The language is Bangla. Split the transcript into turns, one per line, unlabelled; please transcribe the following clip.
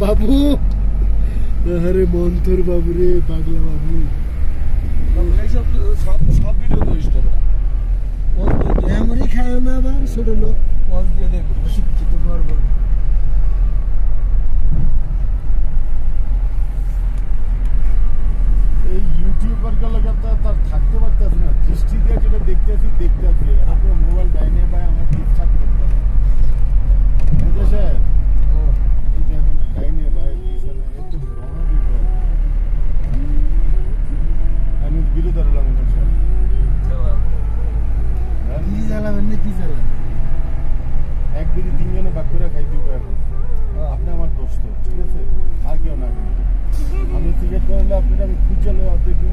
বাবু আরে মন্থর বাবু রে পাগলা বাবু সব ভিডিও করিস তোরা এমনই খায় না আবার ছোট লোক পজ দিয়ে দেখবো শিক্ষিত করবো এই ইউটিউবার গুলো তার থাকতে পারতেছে না দৃষ্টি দিয়ে যেটা দেখতে আছি এরা তো মোবাইল ডাইনে বা আমার ঠিকঠাক করতে হবে এই দেখুন ডাইনে ভাই পিছনে একটু আমি বিরোধী হলাম কি জ্বালাবেন না কি জ্বালাবেন এক বিড়ি তিনজনে বাক করে খাইতে হবে এখন আপনি আমার দোস্ত ঠিক আছে আর কেউ না আমি সিগারেট করলে আপনাকে আমি খুঁজে লো দেখবো